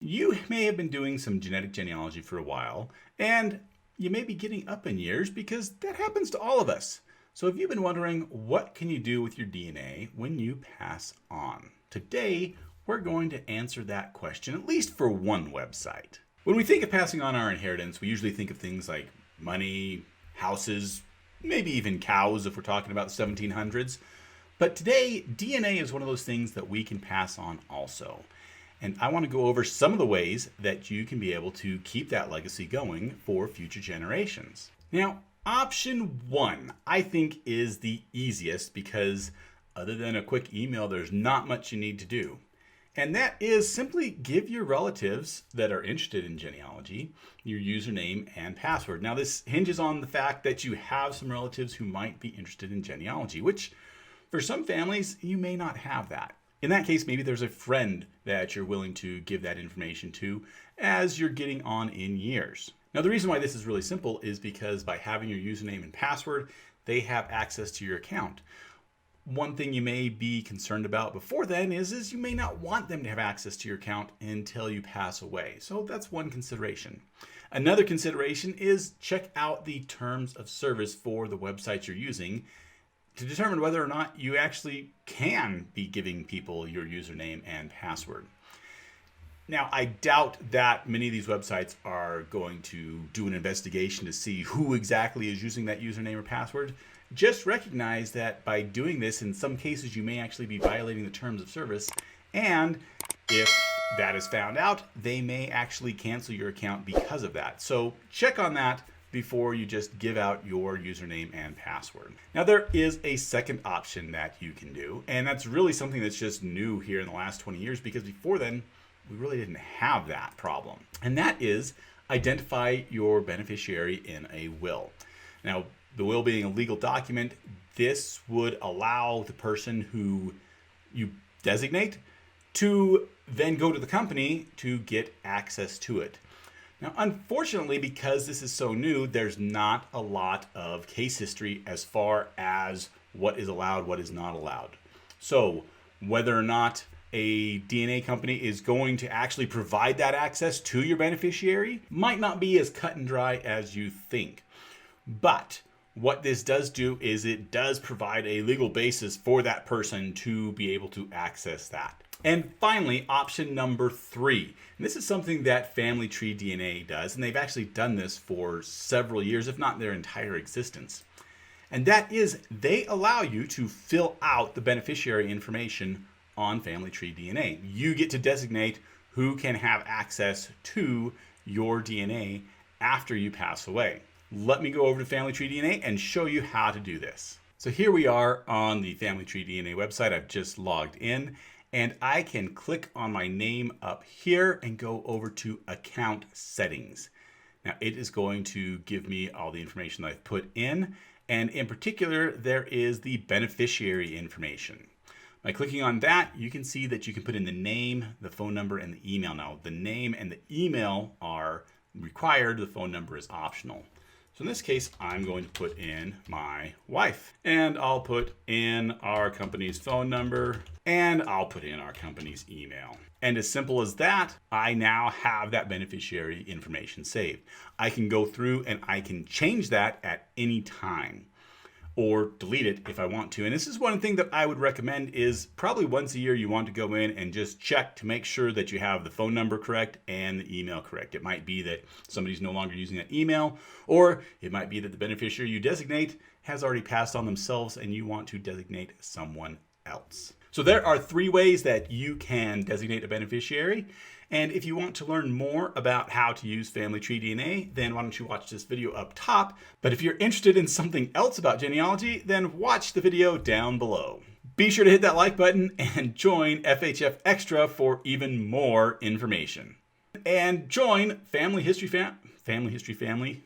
You may have been doing some genetic genealogy for a while, and you may be getting up in years because that happens to all of us. So if you've been wondering, what can you do with your DNA when you pass on? Today, we're going to answer that question, at least for one website. When we think of passing on our inheritance, we usually think of things like money, houses, maybe even cows if we're talking about the 1700s. But today, DNA is one of those things that we can pass on also. And I want to go over some of the ways that you can be able to keep that legacy going for future generations. Now, option one, I think, is the easiest because other than a quick email, there's not much you need to do. And that is simply give your relatives that are interested in genealogy your username and password. Now, this hinges on the fact that you have some relatives who might be interested in genealogy, which for some families, you may not have that. In that case, maybe there's a friend that you're willing to give that information to as you're getting on in years. Now, the reason why this is really simple is because by having your username and password, they have access to your account. One thing you may be concerned about before then is you may not want them to have access to your account until you pass away. So that's one consideration. Another consideration is check out the terms of service for the website you're using to determine whether or not you actually can be giving people your username and password. Now, I doubt that many of these websites are going to do an investigation to see who exactly is using that username or password. Just recognize that by doing this, in some cases, you may actually be violating the terms of service. And if that is found out, they may actually cancel your account because of that. So check on that before you just give out your username and password. Now, there is a second option that you can do, and that's really something that's just new here in the last 20 years because before then, we really didn't have that problem. And that is identify your beneficiary in a will. Now, the will being a legal document, this would allow the person who you designate to then go to the company to get access to it. Now, unfortunately, because this is so new, there's not a lot of case history as far as what is allowed, what is not allowed. So whether or not a DNA company is going to actually provide that access to your beneficiary might not be as cut and dry as you think. But what this does do is it does provide a legal basis for that person to be able to access that. And finally, option number 3. And this is something that FamilyTree DNA does, and they've actually done this for several years, if not their entire existence. And that is they allow you to fill out the beneficiary information on FamilyTree DNA. You get to designate who can have access to your DNA after you pass away. Let me go over to FamilyTree DNA and show you how to do this. So here we are on the FamilyTree DNA website. I've just logged in. And I can click on my name up here and go over to account settings. Now it is going to give me all the information that I've put in. And in particular, there is the beneficiary information. By clicking on that, you can see that you can put in the name, the phone number, and the email. Now the name and the email are required. The phone number is optional. So in this case, I'm going to put in my wife, and I'll put in our company's phone number, and I'll put in our company's email. And as simple as that, I now have that beneficiary information saved. I can go through and I can change that at any time or delete it if I want to. And this is one thing that I would recommend is probably once a year you want to go in and just check to make sure that you have the phone number correct and the email correct. It might be that somebody's no longer using that email, or it might be that the beneficiary you designate has already passed on themselves and you want to designate someone else. So there are 3 ways that you can designate a beneficiary. And if you want to learn more about how to use FamilyTree DNA, then why don't you watch this video up top. But if you're interested in something else about genealogy, then watch the video down below. Be sure to hit that like button and join FHF Extra for even more information. And join Family History Family.